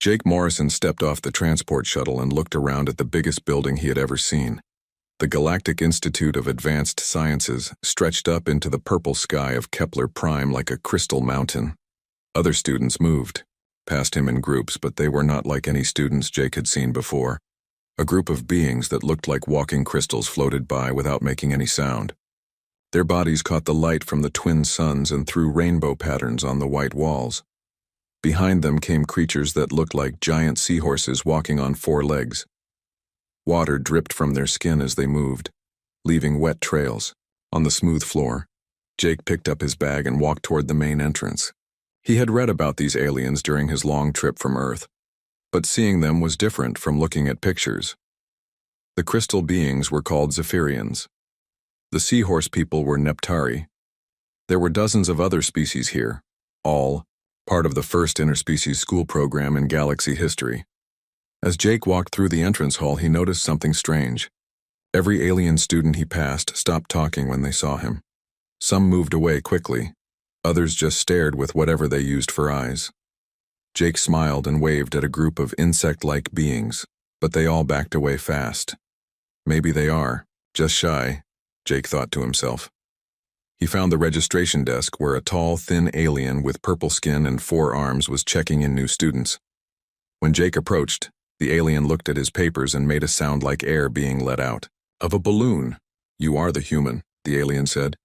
Jake Morrison stepped off the transport shuttle and looked around at the biggest building he had ever seen. The Galactic Institute of Advanced Sciences stretched up into the purple sky of Kepler Prime like a crystal mountain. Other students moved, past him in groups, but they were not like any students Jake had seen before. A group of beings that looked like walking crystals floated by without making any sound. Their bodies caught the light from the twin suns and threw rainbow patterns on the white walls. Behind them came creatures that looked like giant seahorses walking on four legs. Water dripped from their skin as they moved, leaving wet trails. On the smooth floor, Jake picked up his bag and walked toward the main entrance. He had read about these aliens during his long trip from Earth, but seeing them was different from looking at pictures. The crystal beings were called Zephyrians. The seahorse people were Neptari. There were dozens of other species here, all part of the first interspecies school program in galaxy history. As Jake walked through the entrance hall, he noticed something strange. Every alien student he passed stopped talking when they saw him. Some moved away quickly. Others just stared with whatever they used for eyes. Jake smiled and waved at a group of insect-like beings, but they all backed away fast. Maybe they are just shy, Jake thought to himself. He found the registration desk where a tall, thin alien with purple skin and 4 arms was checking in new students. When Jake approached, the alien looked at his papers and made a sound like air being let out. Of a balloon. "You are the human," the alien said.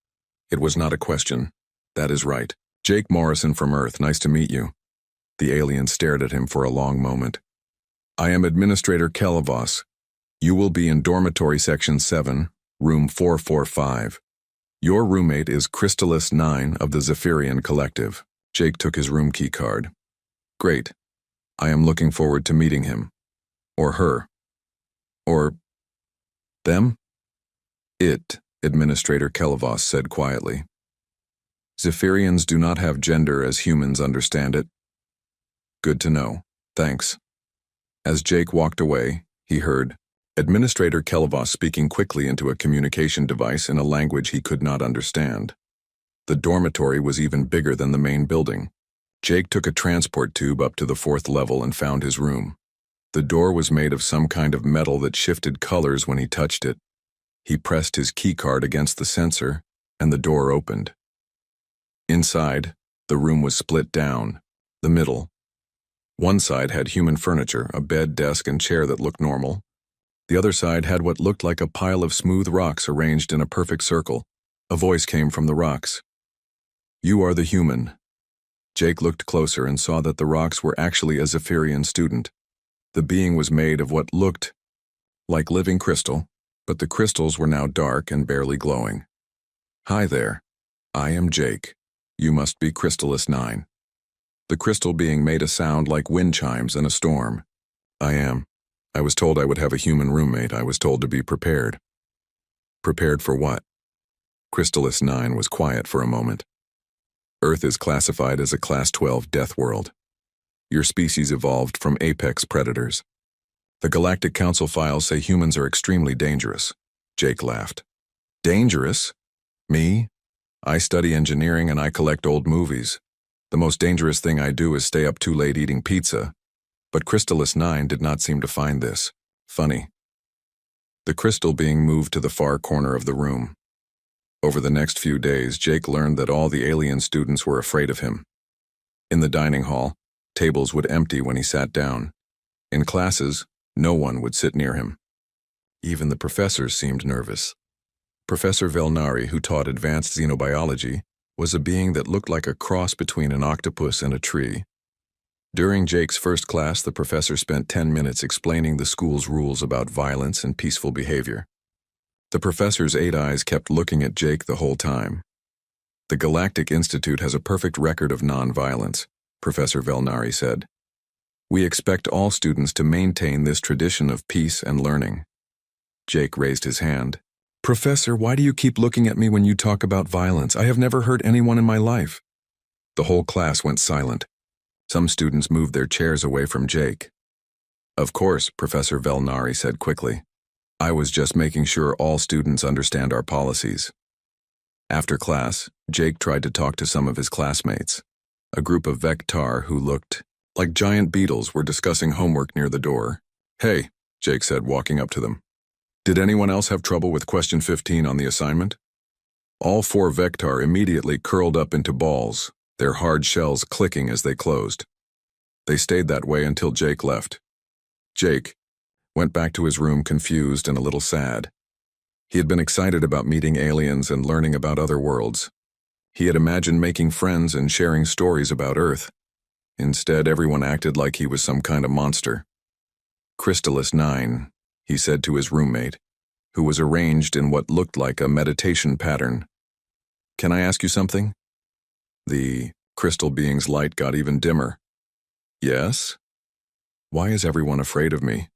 It was not a question. "That is right. Jake Morrison from Earth, nice to meet you." The alien stared at him for a long moment. "I am Administrator Kelavos. You will be in Dormitory Section 7, Room 445. Your roommate is Crystallis 9 of the Zephyrian Collective." Jake took his room key card. "Great. I am looking forward to meeting him. Or her. Or them?" "It," Administrator Kelavos said quietly. "Zephyrians do not have gender as humans understand it." "Good to know. Thanks." As Jake walked away, he heard Administrator Kelavos speaking quickly into a communication device in a language he could not understand. The dormitory was even bigger than the main building. Jake took a transport tube up to the 4th level and found his room. The door was made of some kind of metal that shifted colors when he touched it. He pressed his keycard against the sensor, and the door opened. Inside, the room was split down. The middle. One side had human furniture, a bed, desk, and chair that looked normal. The other side had what looked like a pile of smooth rocks arranged in a perfect circle. A voice came from the rocks. "You are the human." Jake looked closer and saw that the rocks were actually a Zephyrian student. The being was made of what looked like living crystal, but the crystals were now dark and barely glowing. "Hi there. I am Jake. You must be Crystallis 9. The crystal being made a sound like wind chimes in a storm. "I am. I was told I would have a human roommate. I was told to be prepared." "Prepared for what?" Crystallis 9 was quiet for a moment. "Earth is classified as a Class 12 death world. Your species evolved from apex predators. The Galactic Council files say humans are extremely dangerous." Jake laughed. "Dangerous? Me? I study engineering and I collect old movies. The most dangerous thing I do is stay up too late eating pizza." But Crystallis 9 did not seem to find this funny. The crystal being moved to the far corner of the room. Over the next few days, Jake learned that all the alien students were afraid of him. In the dining hall, tables would empty when he sat down. In classes, no one would sit near him. Even the professors seemed nervous. Professor Velnari, who taught advanced xenobiology, was a being that looked like a cross between an octopus and a tree. During Jake's first class, the professor spent 10 minutes explaining the school's rules about violence and peaceful behavior. The professor's 8 eyes kept looking at Jake the whole time. "The Galactic Institute has a perfect record of non-violence," Professor Velnari said. "We expect all students to maintain this tradition of peace and learning." Jake raised his hand. "Professor, why do you keep looking at me when you talk about violence? I have never hurt anyone in my life." The whole class went silent. Some students moved their chairs away from Jake. "Of course," Professor Velnari said quickly. "I was just making sure all students understand our policies." After class, Jake tried to talk to some of his classmates, a group of Vectar who looked like giant beetles, were discussing homework near the door. "Hey," Jake said, walking up to them. "Did anyone else have trouble with question 15 on the assignment?" All four Vectar immediately curled up into balls, their hard shells clicking as they closed. They stayed that way until Jake left. Jake went back to his room confused and a little sad. He had been excited about meeting aliens and learning about other worlds. He had imagined making friends and sharing stories about Earth. Instead, everyone acted like he was some kind of monster. "Crystallis 9, he said to his roommate, who was arranged in what looked like a meditation pattern. "Can I ask you something?" The crystal being's light got even dimmer. "Yes?" "Why is everyone afraid of me?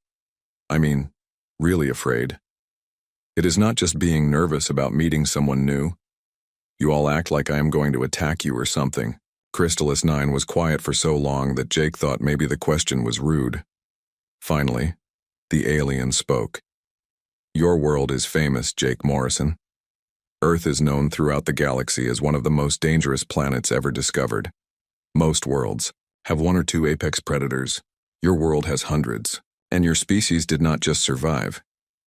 I mean, really afraid. It is not just being nervous about meeting someone new. You all act like I am going to attack you or something." Crystallis 9 was quiet for so long that Jake thought maybe the question was rude. Finally, the alien spoke. "Your world is famous, Jake Morrison. Earth is known throughout the galaxy as one of the most dangerous planets ever discovered. Most worlds have one or two apex predators. Your world has hundreds, and your species did not just survive.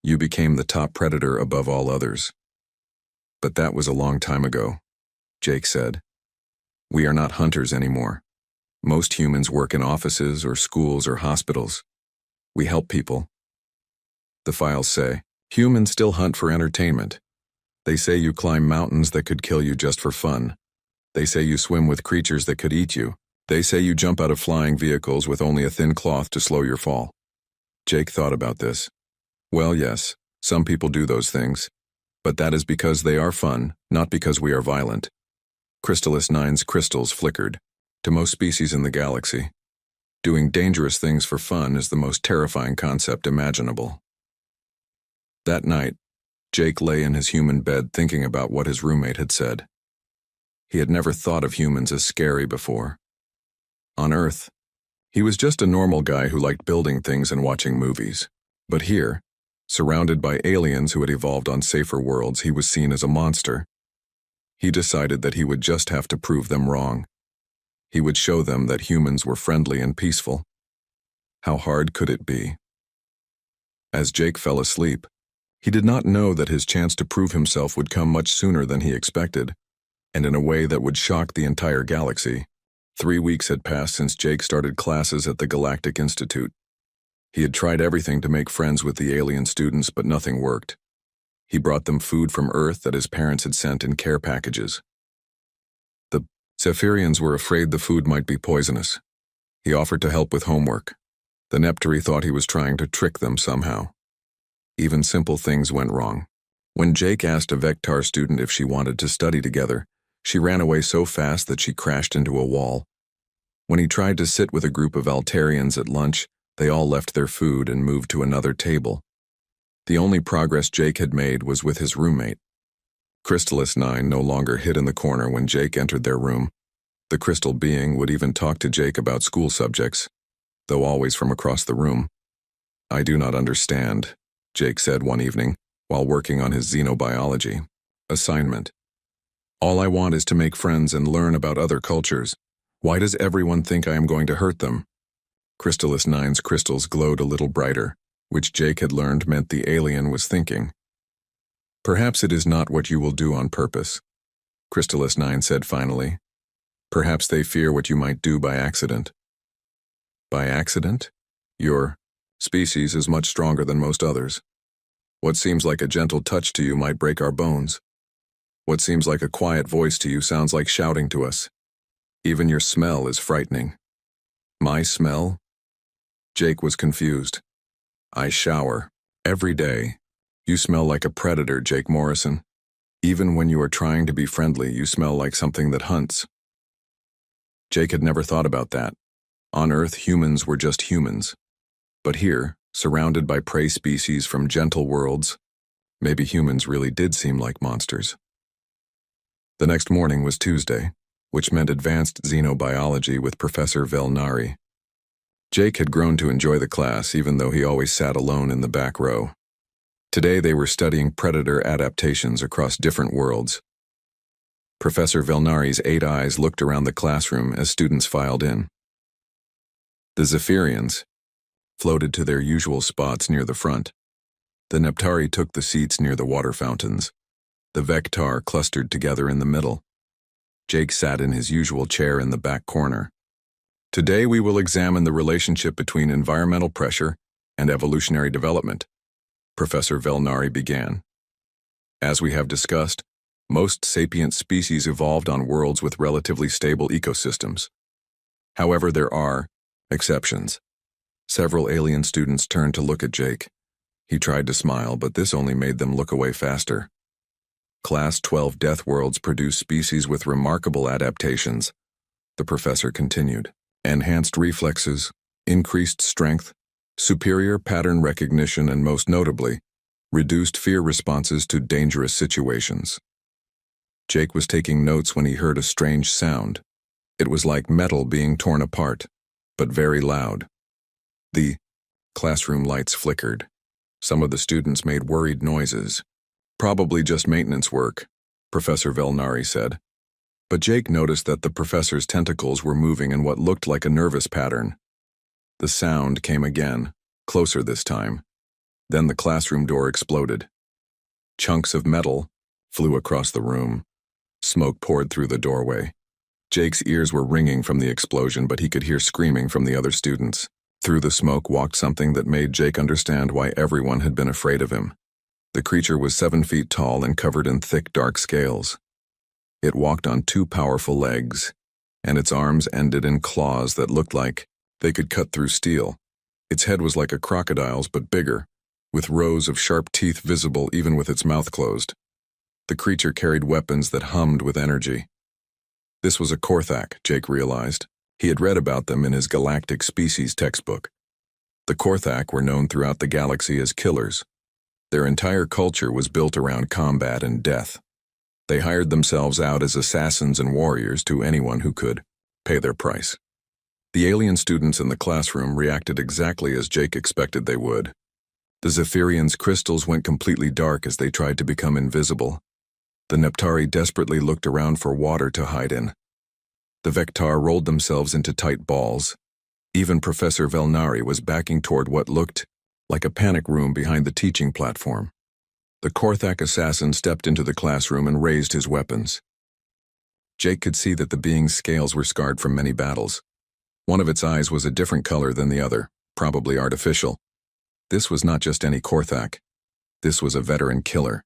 You became the top predator above all others." "But that was a long time ago," Jake said. "We are not hunters anymore. Most humans work in offices or schools or hospitals. We help people. The files say, humans still hunt for entertainment. They say you climb mountains that could kill you just for fun. They say you swim with creatures that could eat you. They say you jump out of flying vehicles with only a thin cloth to slow your fall." Jake thought about this. Well, yes, some people do those things. But that is because they are fun, not because we are violent. Crystallis 9's crystals flickered. To most species in the galaxy, doing dangerous things for fun is the most terrifying concept imaginable. That night, Jake lay in his human bed thinking about what his roommate had said. He had never thought of humans as scary before. On Earth, he was just a normal guy who liked building things and watching movies. But here, surrounded by aliens who had evolved on safer worlds, he was seen as a monster. He decided that he would just have to prove them wrong. He would show them that humans were friendly and peaceful. How hard could it be? As Jake fell asleep, he did not know that his chance to prove himself would come much sooner than he expected, and in a way that would shock the entire galaxy. 3 weeks had passed since Jake started classes at the Galactic Institute. He had tried everything to make friends with the alien students, but nothing worked. He brought them food from Earth that his parents had sent in care packages. The Zephyrians were afraid the food might be poisonous. He offered to help with homework. The Neptari thought he was trying to trick them somehow. Even simple things went wrong. When Jake asked a Vectar student if she wanted to study together, she ran away so fast that she crashed into a wall. When he tried to sit with a group of Altarians at lunch, they all left their food and moved to another table. The only progress Jake had made was with his roommate. Crystallis 9 no longer hid in the corner when Jake entered their room. The crystal being would even talk to Jake about school subjects, though always from across the room. "I do not understand," Jake said one evening, while working on his xenobiology assignment. "All I want is to make friends and learn about other cultures. Why does everyone think I am going to hurt them?" Crystallis 9's crystals glowed a little brighter, which Jake had learned meant the alien was thinking. "Perhaps it is not what you will do on purpose," Crystallis 9 said finally. "Perhaps they fear what you might do by accident." "By accident? Your species is much stronger than most others. What seems like a gentle touch to you might break our bones. What seems like a quiet voice to you sounds like shouting to us. Even your smell is frightening." "My smell?" Jake was confused. "I shower every day. You smell like a predator, Jake Morrison. Even when you are trying to be friendly, you smell like something that hunts." Jake had never thought about that. On Earth, humans were just humans. But here, surrounded by prey species from gentle worlds, maybe humans really did seem like monsters. The next morning was Tuesday, which meant advanced xenobiology with Professor Velnari. Jake had grown to enjoy the class, even though he always sat alone in the back row. Today they were studying predator adaptations across different worlds. Professor Velnari's 8 eyes looked around the classroom as students filed in. The Zephyrians floated to their usual spots near the front. The Neptari took the seats near the water fountains. The Vectar clustered together in the middle. Jake sat in his usual chair in the back corner. Today we will examine the relationship between environmental pressure and evolutionary development, Professor Velnari began. As we have discussed, most sapient species evolved on worlds with relatively stable ecosystems. However, there are exceptions. Several alien students turned to look at Jake. He tried to smile, but this only made them look away faster. Class 12 Deathworlds produce species with remarkable adaptations, the professor continued. Enhanced reflexes, increased strength, superior pattern recognition, and most notably, reduced fear responses to dangerous situations. Jake was taking notes when he heard a strange sound. It was like metal being torn apart, but very loud. The classroom lights flickered. Some of the students made worried noises. Probably just maintenance work, Professor Velnari said. But Jake noticed that the professor's tentacles were moving in what looked like a nervous pattern. The sound came again, closer this time. Then the classroom door exploded. Chunks of metal flew across the room. Smoke poured through the doorway. Jake's ears were ringing from the explosion, but he could hear screaming from the other students. Through the smoke walked something that made Jake understand why everyone had been afraid of him. The creature was 7 feet tall and covered in thick, dark scales. It walked on 2 powerful legs, and its arms ended in claws that looked like they could cut through steel. Its head was like a crocodile's, but bigger, with rows of sharp teeth visible even with its mouth closed. The creature carried weapons that hummed with energy. This was a Korthak, Jake realized. He had read about them in his Galactic Species textbook. The Korthak were known throughout the galaxy as killers. Their entire culture was built around combat and death. They hired themselves out as assassins and warriors to anyone who could pay their price. The alien students in the classroom reacted exactly as Jake expected they would. The Zephyrians' crystals went completely dark as they tried to become invisible. The Neptari desperately looked around for water to hide in. The Vectar rolled themselves into tight balls. Even Professor Velnari was backing toward what looked like a panic room behind the teaching platform. The Korthak assassin stepped into the classroom and raised his weapons. Jake could see that the being's scales were scarred from many battles. One of its eyes was a different color than the other, probably artificial. This was not just any Korthak. This was a veteran killer.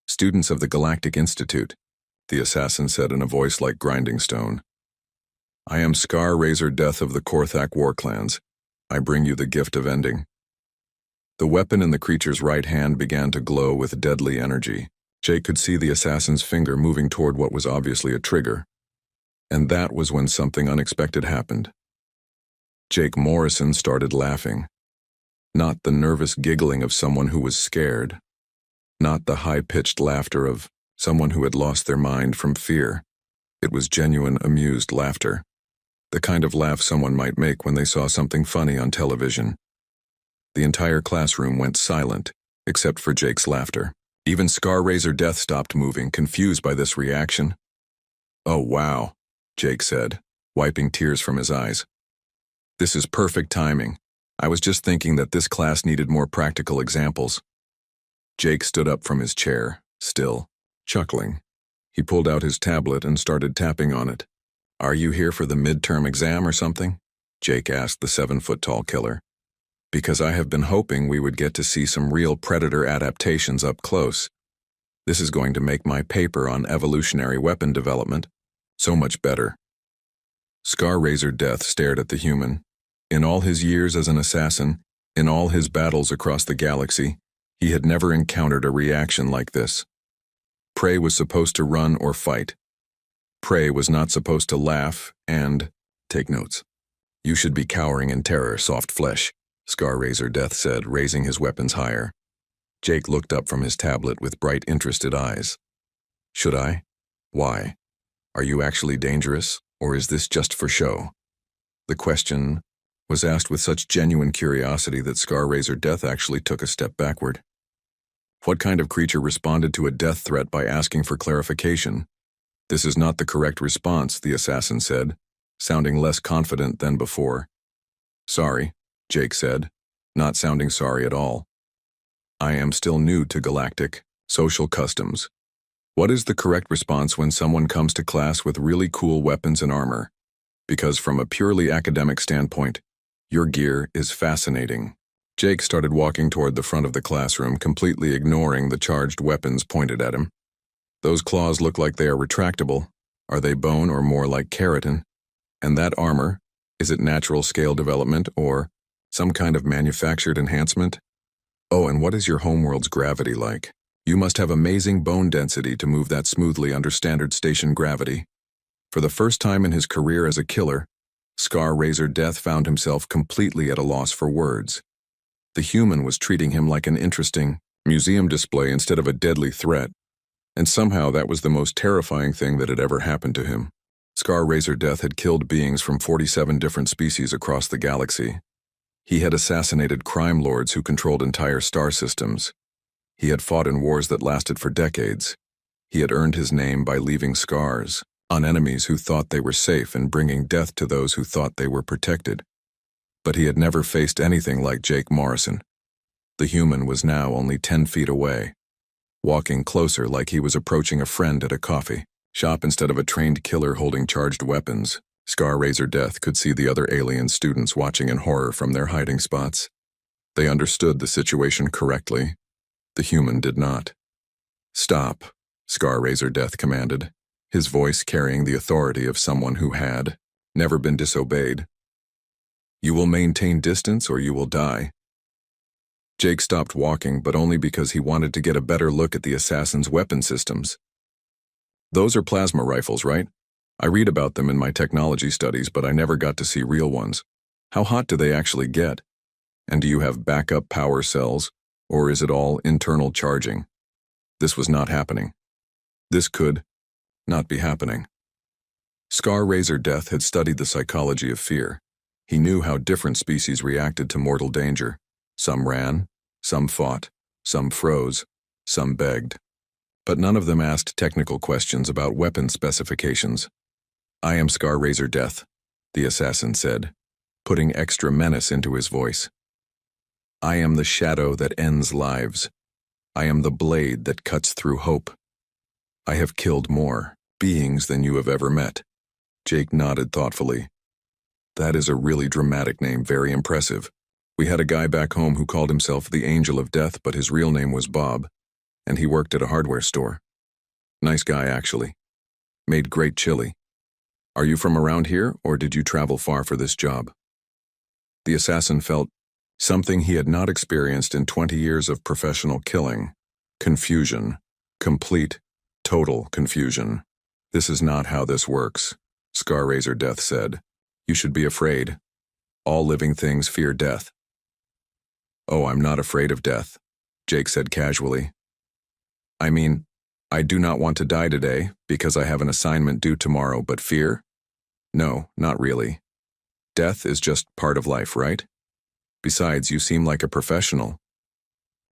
Students of the Galactic Institute, the assassin said in a voice like grinding stone. I am Scar Razor Death of the Korthak War Clans. I bring you the gift of ending. The weapon in the creature's right hand began to glow with deadly energy. Jake could see the assassin's finger moving toward what was obviously a trigger. And that was when something unexpected happened. Jake Morrison started laughing. Not the nervous giggling of someone who was scared. Not the high-pitched laughter of someone who had lost their mind from fear. It was genuine, amused laughter. The kind of laugh someone might make when they saw something funny on television. The entire classroom went silent, except for Jake's laughter. Even Scar Razor Death stopped moving, confused by this reaction. Oh wow, Jake said, wiping tears from his eyes. This is perfect timing. I was just thinking that this class needed more practical examples. Jake stood up from his chair, still, chuckling. He pulled out his tablet and started tapping on it. Are you here for the midterm exam or something? Jake asked the 7-foot-tall killer. Because I have been hoping we would get to see some real predator adaptations up close. This is going to make my paper on evolutionary weapon development so much better. Scar Razor Death stared at the human. In all his years as an assassin, in all his battles across the galaxy, he had never encountered a reaction like this. Prey was supposed to run or fight. Prey was not supposed to laugh and take notes. You should be cowering in terror, soft flesh, Scar Razor Death said, raising his weapons higher. Jake looked up from his tablet with bright, interested eyes. Should I? Why? Are you actually dangerous, or is this just for show? The question was asked with such genuine curiosity that Scar Razor Death actually took a step backward. What kind of creature responded to a death threat by asking for clarification? This is not the correct response, the assassin said, sounding less confident than before. Sorry, Jake said, not sounding sorry at all. I am still new to galactic social customs. What is the correct response when someone comes to class with really cool weapons and armor? Because from a purely academic standpoint, your gear is fascinating. Jake started walking toward the front of the classroom, completely ignoring the charged weapons pointed at him. Those claws look like they are retractable. Are they bone or more like keratin? And that armor, is it natural scale development or some kind of manufactured enhancement? Oh, and what is your homeworld's gravity like? You must have amazing bone density to move that smoothly under standard station gravity. For the first time in his career as a killer, Scar Razor Death found himself completely at a loss for words. The human was treating him like an interesting museum display instead of a deadly threat, and somehow that was the most terrifying thing that had ever happened to him. Scar Razor Death had killed beings from 47 different species across the galaxy. He had assassinated crime lords who controlled entire star systems. He had fought in wars that lasted for decades. He had earned his name by leaving scars on enemies who thought they were safe and bringing death to those who thought they were protected. But he had never faced anything like Jake Morrison. The human was now only 10 feet away, walking closer like he was approaching a friend at a coffee shop instead of a trained killer holding charged weapons. Scar Razor Death could see the other alien students watching in horror from their hiding spots. They understood the situation correctly. The human did not. Stop, Scar Razor Death commanded, his voice carrying the authority of someone who had never been disobeyed. You will maintain distance or you will die. Jake stopped walking, but only because he wanted to get a better look at the assassin's weapon systems. Those are plasma rifles, right? I read about them in my technology studies, but I never got to see real ones. How hot do they actually get? And do you have backup power cells, or is it all internal charging? This was not happening. This could not be happening. Scar Razor Death had studied the psychology of fear. He knew how different species reacted to mortal danger. Some ran, some fought, some froze, some begged. But none of them asked technical questions about weapon specifications. I am Scar Razor Death, the assassin said, putting extra menace into his voice. I am the shadow that ends lives. I am the blade that cuts through hope. I have killed more beings than you have ever met. Jake nodded thoughtfully. That is a really dramatic name, very impressive. We had a guy back home who called himself the Angel of Death, but his real name was Bob, and he worked at a hardware store. Nice guy, actually. Made great chili. Are you from around here, or did you travel far for this job? The assassin felt something he had not experienced in 20 years of professional killing. Confusion. Complete, total confusion. This is not how this works, Scar Razor Death said. You should be afraid. All living things fear death. Oh, I'm not afraid of death, Jake said casually. I mean, I do not want to die today because I have an assignment due tomorrow, but fear? No, not really. Death is just part of life, right? Besides, you seem like a professional.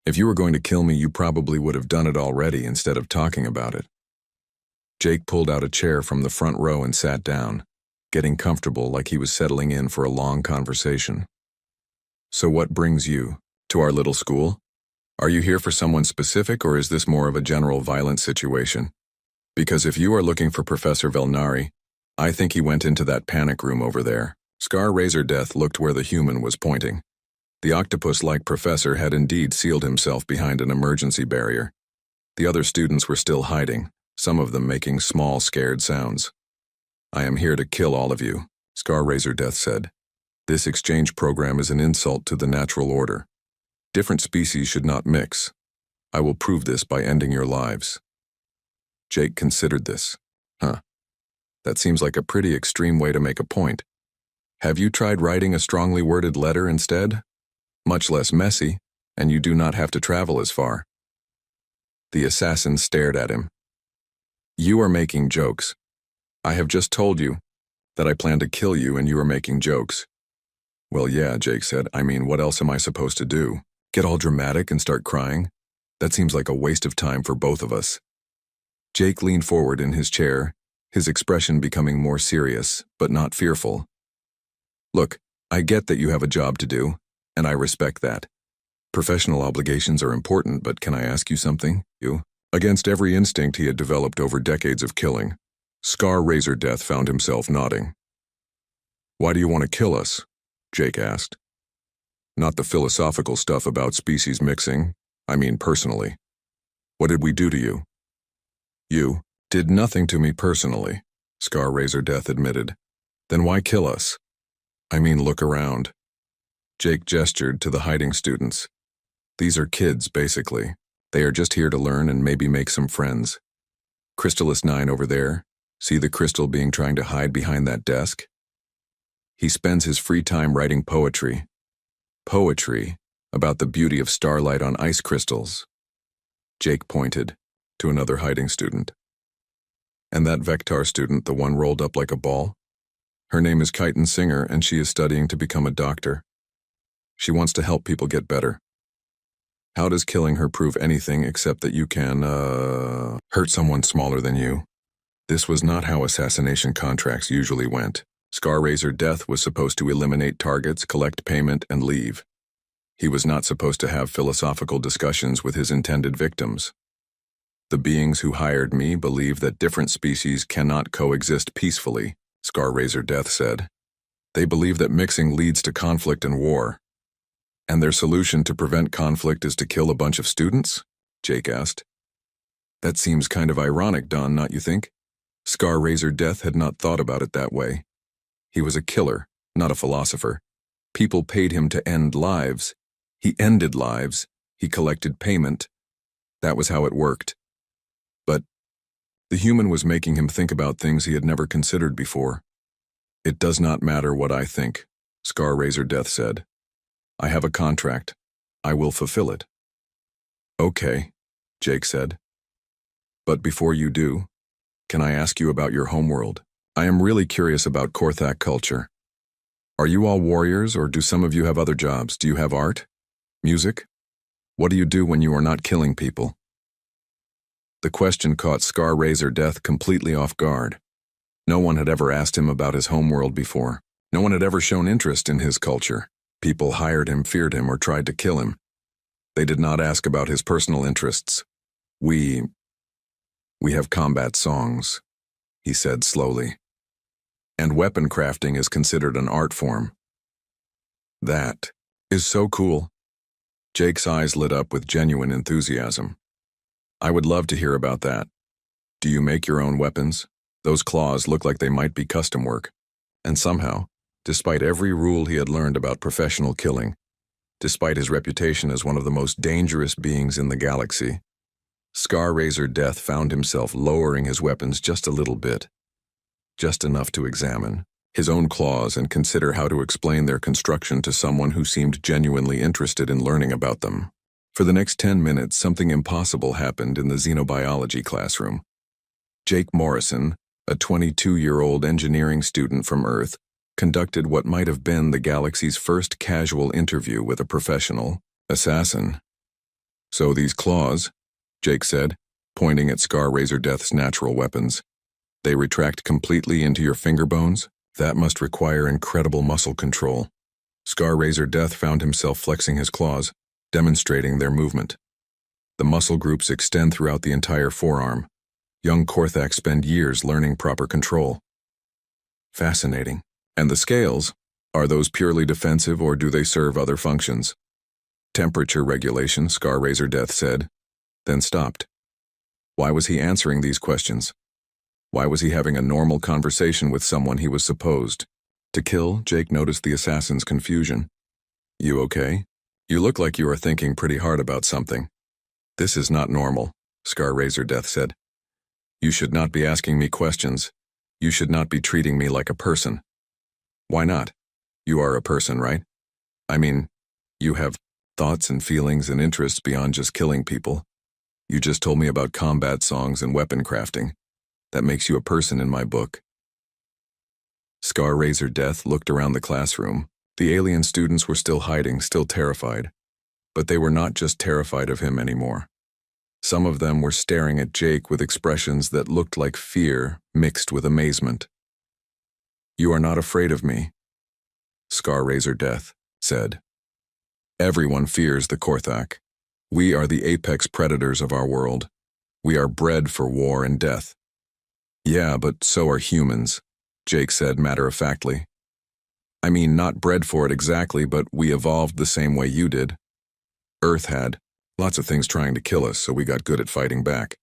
If you were going to kill me, you probably would have done it already instead of talking about it. Jake pulled out a chair from the front row and sat down, getting comfortable like he was settling in for a long conversation. So what brings you to our little school? Are you here for someone specific, or is this more of a general violent situation? Because if you are looking for Professor Velnari, I think he went into that panic room over there. Scar Razor Death looked where the human was pointing. The octopus-like professor had indeed sealed himself behind an emergency barrier. The other students were still hiding, some of them making small, scared sounds. I am here to kill all of you, Scar Razor Death said. This exchange program is an insult to the natural order. Different species should not mix. I will prove this by ending your lives. Jake considered this. That seems like a pretty extreme way to make a point. Have you tried writing a strongly worded letter instead? Much less messy, and you do not have to travel as far. The assassin stared at him. You are making jokes. I have just told you that I plan to kill you, and you are making jokes. Well, yeah, Jake said. I mean, what else am I supposed to do? Get all dramatic and start crying? That seems like a waste of time for both of us. Jake leaned forward in his chair, his expression becoming more serious, but not fearful. Look, I get that you have a job to do, and I respect that. Professional obligations are important, but can I ask you something? Against every instinct he had developed over decades of killing, Scar Razor Death found himself nodding. Why do you want to kill us? Jake asked. Not the philosophical stuff about species mixing, I mean personally. What did we do to you? You did nothing to me personally, Scar Razor Death admitted. Then why kill us? I mean, look around. Jake gestured to the hiding students. These are kids, basically. They are just here to learn and maybe make some friends. Crystallis 9 over there, see the crystal being trying to hide behind that desk? He spends his free time writing poetry. Poetry about the beauty of starlight on ice crystals. Jake pointed to another hiding student. And that Vectar student, the one rolled up like a ball? Her name is Kyton Singer, and she is studying to become a doctor. She wants to help people get better. How does killing her prove anything except that you can, hurt someone smaller than you? This was not how assassination contracts usually went. Scar Razor Death was supposed to eliminate targets, collect payment, and leave. He was not supposed to have philosophical discussions with his intended victims. The beings who hired me believe that different species cannot coexist peacefully, Scar Razor Death said. They believe that mixing leads to conflict and war. And their solution to prevent conflict is to kill a bunch of students? Jake asked. That seems kind of ironic, Don, not you think? Scar Razor Death had not thought about it that way. He was a killer, not a philosopher. People paid him to end lives. He ended lives. He collected payment. That was how it worked. But the human was making him think about things he had never considered before. It does not matter what I think, Scar Razor Death said. I have a contract. I will fulfill it. Okay, Jake said. But before you do, can I ask you about your homeworld? I am really curious about Korthak culture. Are you all warriors, or do some of you have other jobs? Do you have art? Music? What do you do when you are not killing people? The question caught Scar Razor Death completely off guard. No one had ever asked him about his homeworld before. No one had ever shown interest in his culture. People hired him, feared him, or tried to kill him. They did not ask about his personal interests. We have combat songs, he said slowly. And weapon crafting is considered an art form. That is so cool. Jake's eyes lit up with genuine enthusiasm. I would love to hear about that. Do you make your own weapons? Those claws look like they might be custom work. And somehow, despite every rule he had learned about professional killing, despite his reputation as one of the most dangerous beings in the galaxy, Scar Razor Death found himself lowering his weapons just a little bit, just enough to examine his own claws and consider how to explain their construction to someone who seemed genuinely interested in learning about them. For the next 10 minutes, something impossible happened in the xenobiology classroom. Jake Morrison, a 22-year-old engineering student from Earth, conducted what might have been the galaxy's first casual interview with a professional assassin. So these claws, Jake said, pointing at Scar Razor Death's natural weapons, they retract completely into your finger bones? That must require incredible muscle control. Scar Razor Death found himself flexing his claws, demonstrating their movement. The muscle groups extend throughout the entire forearm. Young Korthak spend years learning proper control. Fascinating. And the scales, are those purely defensive or do they serve other functions? Temperature regulation, Scar Razor Death said, then stopped. Why was he answering these questions? Why was he having a normal conversation with someone he was supposed to kill? Jake noticed the assassin's confusion. You okay? You look like you are thinking pretty hard about something. This is not normal, Scar Razor Death said. You should not be asking me questions. You should not be treating me like a person. Why not? You are a person, right? I mean, you have thoughts and feelings and interests beyond just killing people. You just told me about combat songs and weapon crafting. That makes you a person in my book. Scar Razor Death looked around the classroom. The alien students were still hiding, still terrified. But they were not just terrified of him anymore. Some of them were staring at Jake with expressions that looked like fear mixed with amazement. You are not afraid of me? Scar Razor Death said. Everyone fears the Korthak. We are the apex predators of our world. We are bred for war and death. Yeah, but so are humans, Jake said matter-of-factly. I mean, not bred for it exactly, but we evolved the same way you did. Earth had. Lots of things trying to kill us, so we got good at fighting back.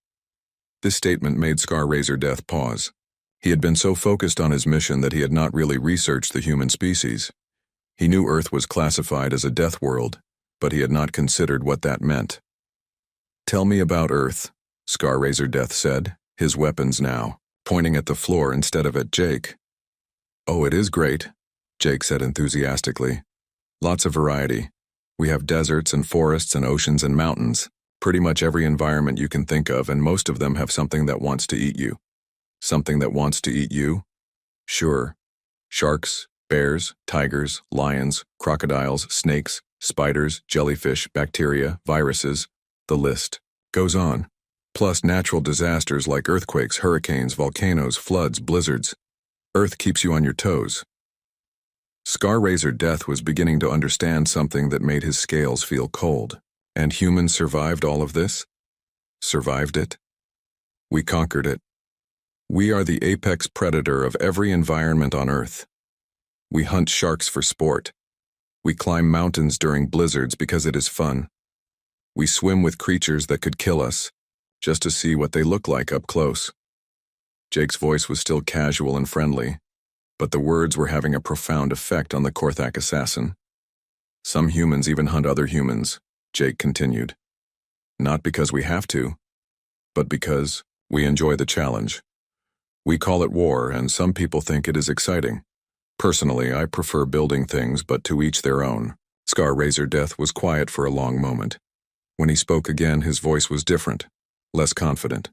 This statement made Scar Razor Death pause. He had been so focused on his mission that he had not really researched the human species. He knew Earth was classified as a death world, but he had not considered what that meant. Tell me about Earth, Scar Razor Death said, his weapons now, pointing at the floor instead of at Jake. Oh, it is great, Jake said enthusiastically. Lots of variety. We have deserts and forests and oceans and mountains, pretty much every environment you can think of, and most of them have something that wants to eat you. Something that wants to eat you? Sure. Sharks, bears, tigers, lions, crocodiles, snakes, spiders, jellyfish, bacteria, viruses, the list goes on. Plus natural disasters like earthquakes, hurricanes, volcanoes, floods, blizzards. Earth keeps you on your toes. Scar Razor Death was beginning to understand something that made his scales feel cold. And humans survived all of this? Survived it? We conquered it. We are the apex predator of every environment on Earth. We hunt sharks for sport. We climb mountains during blizzards because it is fun. We swim with creatures that could kill us, just to see what they look like up close. Jake's voice was still casual and friendly, but the words were having a profound effect on the Korthak assassin. Some humans even hunt other humans, Jake continued. Not because we have to, but because we enjoy the challenge. We call it war, and some people think it is exciting. Personally, I prefer building things, but to each their own. Scar Razor Death was quiet for a long moment. When he spoke again, his voice was different, less confident.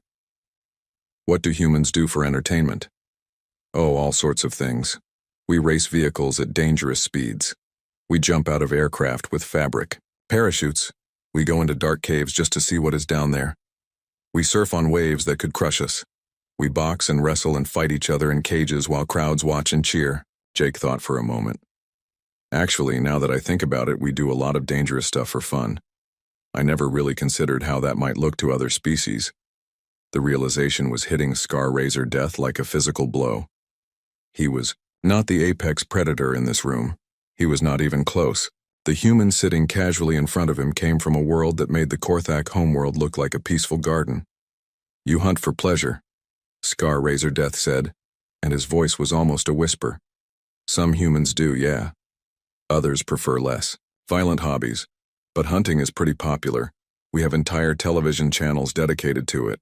What do humans do for entertainment? Oh, all sorts of things. We race vehicles at dangerous speeds. We jump out of aircraft with fabric, parachutes. We go into dark caves just to see what is down there. We surf on waves that could crush us. We box and wrestle and fight each other in cages while crowds watch and cheer, Jake thought for a moment. Actually, now that I think about it, we do a lot of dangerous stuff for fun. I never really considered how that might look to other species. The realization was hitting Scar Razor Death like a physical blow. He was not the apex predator in this room. He was not even close. The human sitting casually in front of him came from a world that made the Korthak homeworld look like a peaceful garden. You hunt for pleasure, Scar Razor Death said, and his voice was almost a whisper. Some humans do, yeah. Others prefer less. Violent hobbies. But hunting is pretty popular. We have entire television channels dedicated to it.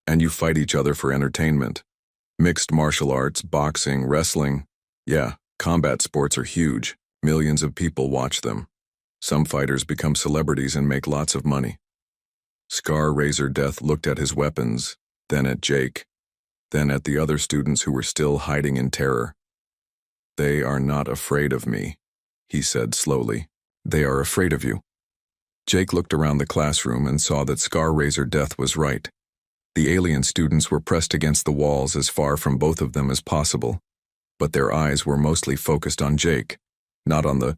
And you fight each other for entertainment. Mixed martial arts, boxing, wrestling. Yeah, combat sports are huge. Millions of people watch them. Some fighters become celebrities and make lots of money. Scar Razor Death looked at his weapons, then at Jake, then at the other students who were still hiding in terror. They are not afraid of me, he said slowly. They are afraid of you. Jake looked around the classroom and saw that Scar Razor Death was right. The alien students were pressed against the walls as far from both of them as possible, but their eyes were mostly focused on Jake, not on the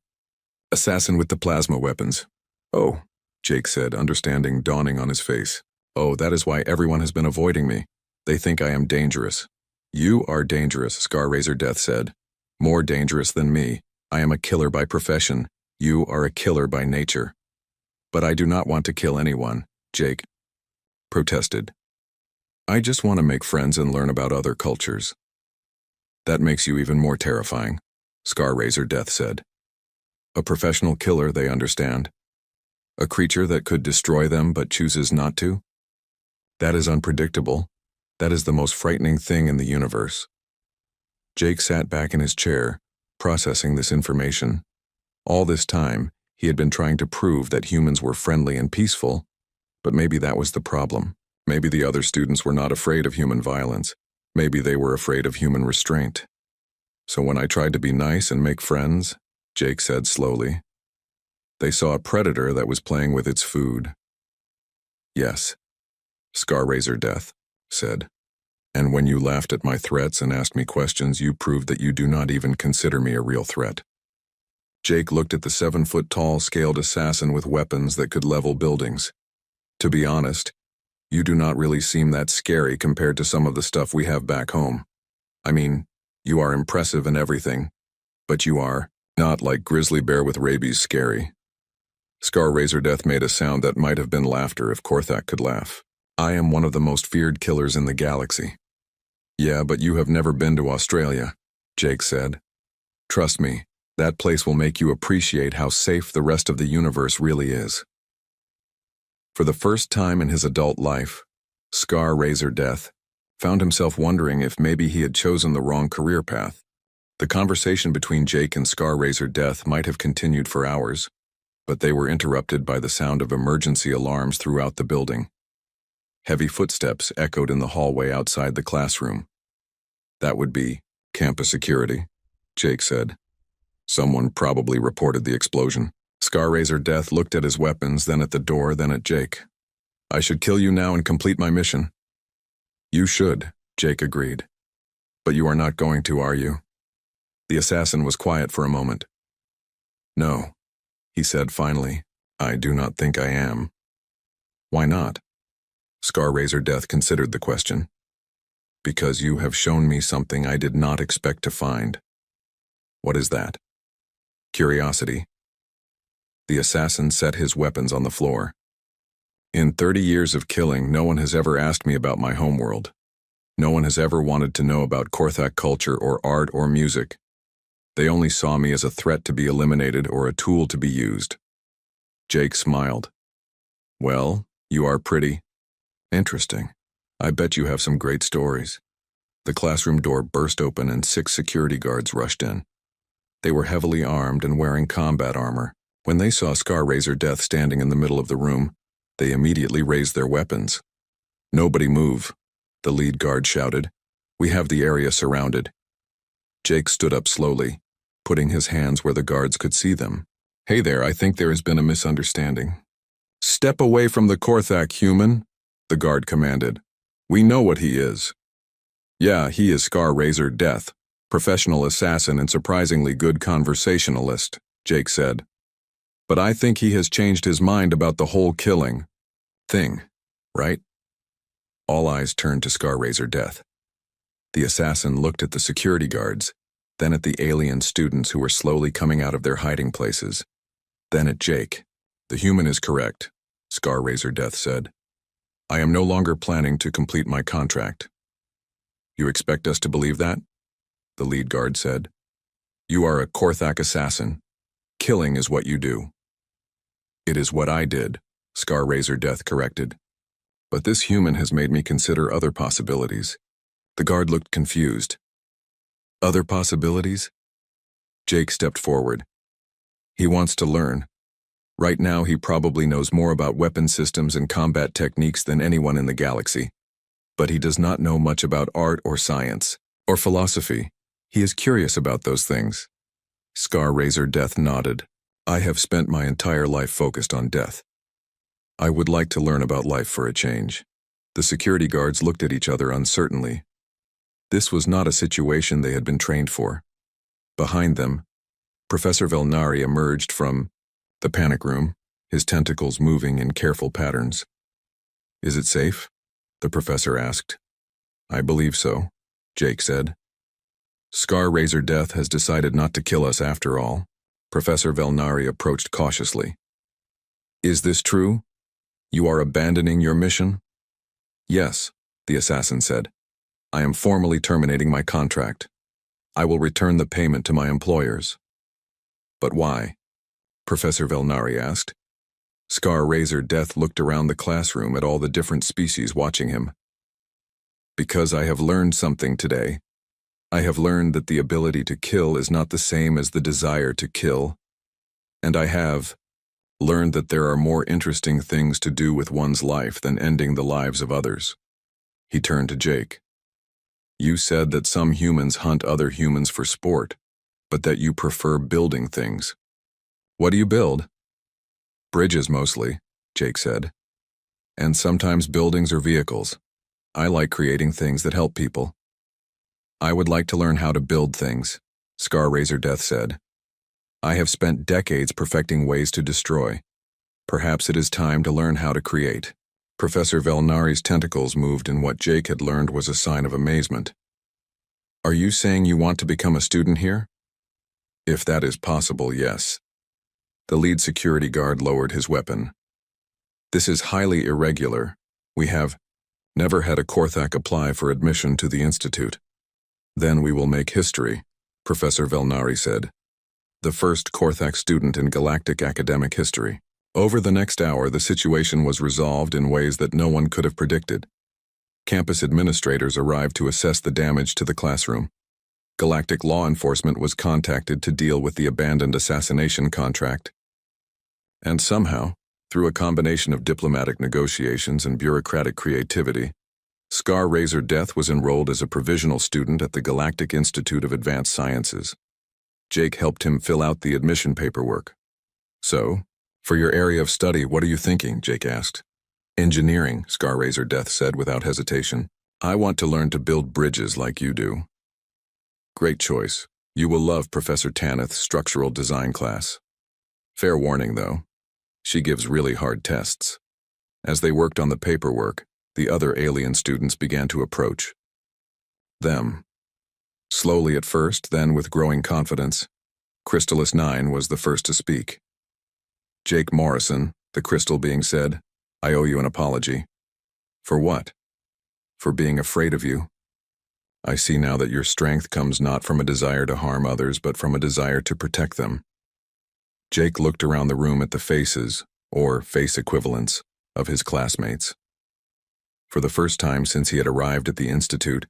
assassin with the plasma weapons. Oh, Jake said, understanding dawning on his face. Oh, that is why everyone has been avoiding me. They think I am dangerous. You are dangerous, Scar Razor Death said. More dangerous than me. I am a killer by profession. You are a killer by nature. But I do not want to kill anyone, Jake protested. I just want to make friends and learn about other cultures. That makes you even more terrifying, Scar Razor Death said. A professional killer, they understand. A creature that could destroy them but chooses not to? That is unpredictable. That is the most frightening thing in the universe. Jake sat back in his chair, processing this information. All this time, he had been trying to prove that humans were friendly and peaceful, but maybe that was the problem. Maybe the other students were not afraid of human violence. Maybe they were afraid of human restraint. So when I tried to be nice and make friends, Jake said slowly, they saw a predator that was playing with its food. Yes, Scar Razor Death said. And when you laughed at my threats and asked me questions, you proved that you do not even consider me a real threat. Jake looked at the 7-foot-tall scaled assassin with weapons that could level buildings. To be honest, you do not really seem that scary compared to some of the stuff we have back home. I mean, you are impressive and everything, but you are not like Grizzly Bear with rabies scary. Scar Razordeath made a sound that might have been laughter if Korthak could laugh. I am one of the most feared killers in the galaxy. Yeah, but you have never been to Australia, Jake said. Trust me, that place will make you appreciate how safe the rest of the universe really is. For the first time in his adult life, Scar Razordeath found himself wondering if maybe he had chosen the wrong career path. The conversation between Jake and Scar Razordeath might have continued for hours, but they were interrupted by the sound of emergency alarms throughout the building. Heavy footsteps echoed in the hallway outside the classroom. That would be campus security, Jake said. Someone probably reported the explosion. Scar Razordeath looked at his weapons, then at the door, then at Jake. I should kill you now and complete my mission. You should, Jake agreed. But you are not going to, are you? The assassin was quiet for a moment. No, he said finally. I do not think I am. Why not? Scar Razordeath considered the question. Because you have shown me something I did not expect to find. What is that? Curiosity. The assassin set his weapons on the floor. In 30 years of killing, no one has ever asked me about my homeworld. No one has ever wanted to know about Korthak culture or art or music. They only saw me as a threat to be eliminated or a tool to be used. Jake smiled. Well, you are pretty. Interesting. I bet you have some great stories. The classroom door burst open and 6 security guards rushed in. They were heavily armed and wearing combat armor. When they saw Scar Razordeath standing in the middle of the room, they immediately raised their weapons. Nobody move, the lead guard shouted. We have the area surrounded. Jake stood up slowly, putting his hands where the guards could see them. Hey there, I think there has been a misunderstanding. Step away from the Korthak, human, the guard commanded. We know what he is. Yeah, he is Scar Razordeath, professional assassin and surprisingly good conversationalist, Jake said. But I think he has changed his mind about the whole killing thing, right? All eyes turned to Scar Razordeath. The assassin looked at the security guards, then at the alien students who were slowly coming out of their hiding places, then at Jake. The human is correct, Scar Razordeath said. I am no longer planning to complete my contract. You expect us to believe that? The lead guard said. You are a Korthak assassin. Killing is what you do. It is what I did, Scar Razordeath corrected. But this human has made me consider other possibilities. The guard looked confused. Other possibilities? Jake stepped forward. He wants to learn. Right now he probably knows more about weapon systems and combat techniques than anyone in the galaxy. But he does not know much about art or science, or philosophy. He is curious about those things. Scar Razordeath nodded. I have spent my entire life focused on death. I would like to learn about life for a change. The security guards looked at each other uncertainly. This was not a situation they had been trained for. Behind them, Professor Velnari emerged from the panic room, his tentacles moving in careful patterns. Is it safe? The professor asked. I believe so, Jake said. Scar Razordeath has decided not to kill us after all. Professor Velnari approached cautiously. Is this true? You are abandoning your mission? Yes, the assassin said. I am formally terminating my contract. I will return the payment to my employers. But why? Professor Velnari asked. Scar Razordeath looked around the classroom at all the different species watching him. Because I have learned something today. I have learned that the ability to kill is not the same as the desire to kill. And I have learned that there are more interesting things to do with one's life than ending the lives of others. He turned to Jake. You said that some humans hunt other humans for sport, but that you prefer building things. What do you build? Bridges mostly, Jake said. And sometimes buildings or vehicles. I like creating things that help people. I would like to learn how to build things, Scar Razordeath said. I have spent decades perfecting ways to destroy. Perhaps it is time to learn how to create. Professor Velnari's tentacles moved in what Jake had learned was a sign of amazement. Are you saying you want to become a student here? If that is possible, yes. The lead security guard lowered his weapon. This is highly irregular. We have never had a Korthak apply for admission to the Institute. Then we will make history, Professor Velnari said. The first Korthak student in galactic academic history. Over the next hour, the situation was resolved in ways that no one could have predicted. Campus administrators arrived to assess the damage to the classroom. Galactic law enforcement was contacted to deal with the abandoned assassination contract. And somehow, through a combination of diplomatic negotiations and bureaucratic creativity, Scar Razor Death was enrolled as a provisional student at the Galactic Institute of Advanced Sciences. Jake helped him fill out the admission paperwork. So, for your area of study, what are you thinking? Jake asked. Engineering, Scar Razor Death said without hesitation. I want to learn to build bridges like you do. Great choice. You will love Professor Tanith's structural design class. Fair warning, though. She gives really hard tests. As they worked on the paperwork, the other alien students began to approach them. Slowly at first, then with growing confidence, Crystallis 9 was the first to speak. Jake Morrison, the crystal being said, I owe you an apology. For what? For being afraid of you. I see now that your strength comes not from a desire to harm others, but from a desire to protect them. Jake looked around the room at the faces, or face equivalents, of his classmates. For the first time since he had arrived at the Institute,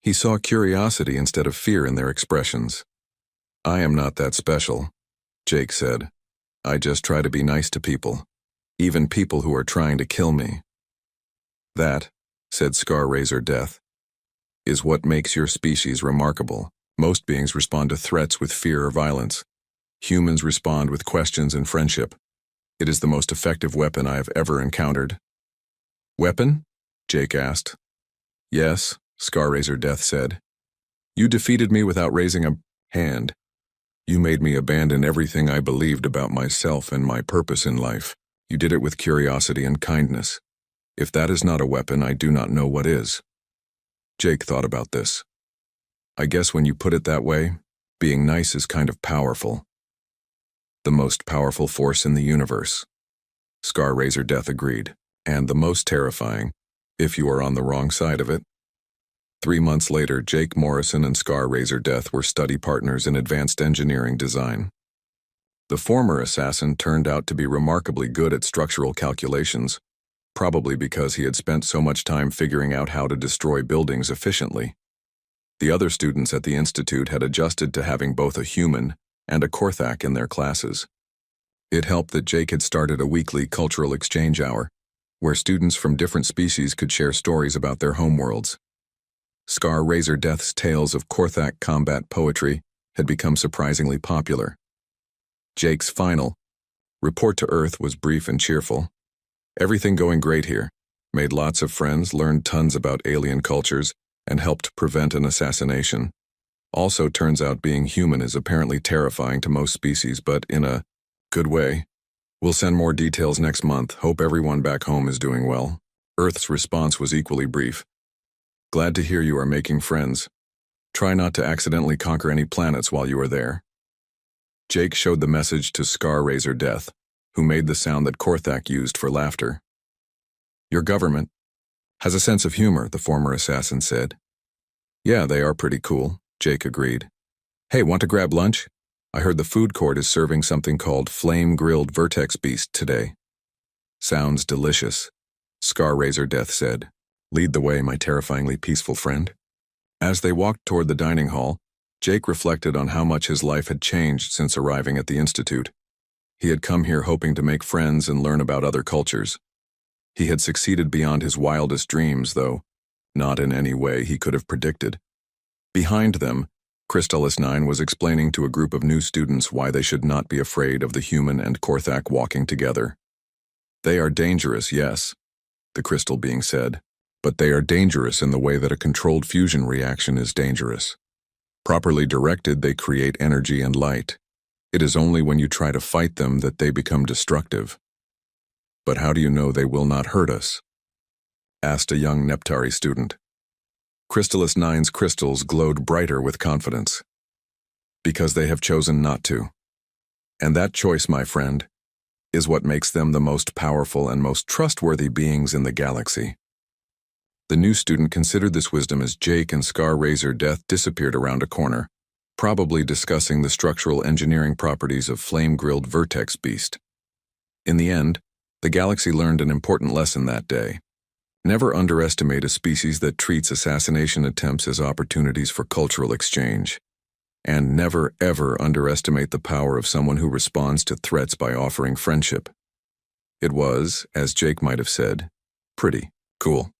he saw curiosity instead of fear in their expressions. I am not that special, Jake said. I just try to be nice to people, even people who are trying to kill me. That, said Scar Razor Death, is what makes your species remarkable. Most beings respond to threats with fear or violence. Humans respond with questions and friendship. It is the most effective weapon I have ever encountered. Weapon? Jake asked. Yes, Scar Razor Death said. You defeated me without raising a hand. You made me abandon everything I believed about myself and my purpose in life. You did it with curiosity and kindness. If that is not a weapon, I do not know what is. Jake thought about this. I guess when you put it that way, being nice is kind of powerful. The most powerful force in the universe. Scar Razor Death agreed. And the most terrifying, if you are on the wrong side of it. 3 months later, Jake Morrison and Scar Razor Death were study partners in advanced engineering design. The former assassin turned out to be remarkably good at structural calculations, probably because he had spent so much time figuring out how to destroy buildings efficiently. The other students at the Institute had adjusted to having both a human and a Korthak in their classes. It helped that Jake had started a weekly cultural exchange hour, where students from different species could share stories about their homeworlds. Scar Razor Death's tales of Korthak combat poetry had become surprisingly popular. Jake's final report to Earth was brief and cheerful. Everything going great here. Made lots of friends, learned tons about alien cultures, and helped prevent an assassination. Also turns out being human is apparently terrifying to most species, but in a good way. We'll send more details next month. Hope everyone back home is doing well. Earth's response was equally brief. Glad to hear you are making friends. Try not to accidentally conquer any planets while you are there. Jake showed the message to Scar Razor Death, who made the sound that Korthak used for laughter. Your government has a sense of humor, the former assassin said. Yeah, they are pretty cool, Jake agreed. Hey, want to grab lunch? I heard the food court is serving something called flame-grilled vertex beast today. Sounds delicious, Scar Razor Death said. Lead the way, my terrifyingly peaceful friend. As they walked toward the dining hall, Jake reflected on how much his life had changed since arriving at the Institute. He had come here hoping to make friends and learn about other cultures. He had succeeded beyond his wildest dreams, though not in any way he could have predicted. Behind them, Crystallis 9 was explaining to a group of new students why they should not be afraid of the human and Korthak walking together. They are dangerous, yes, the crystal being said, but they are dangerous in the way that a controlled fusion reaction is dangerous. Properly directed, they create energy and light. It is only when you try to fight them that they become destructive. But how do you know they will not hurt us? Asked a young Neptari student. Crystallis 9's crystals glowed brighter with confidence. Because they have chosen not to. And that choice, my friend, is what makes them the most powerful and most trustworthy beings in the galaxy. The new student considered this wisdom as Jake and Scar Razor Death disappeared around a corner, probably discussing the structural engineering properties of flame-grilled Vertex Beast. In the end, the galaxy learned an important lesson that day. Never underestimate a species that treats assassination attempts as opportunities for cultural exchange. And never, ever underestimate the power of someone who responds to threats by offering friendship. It was, as Jake might have said, pretty cool.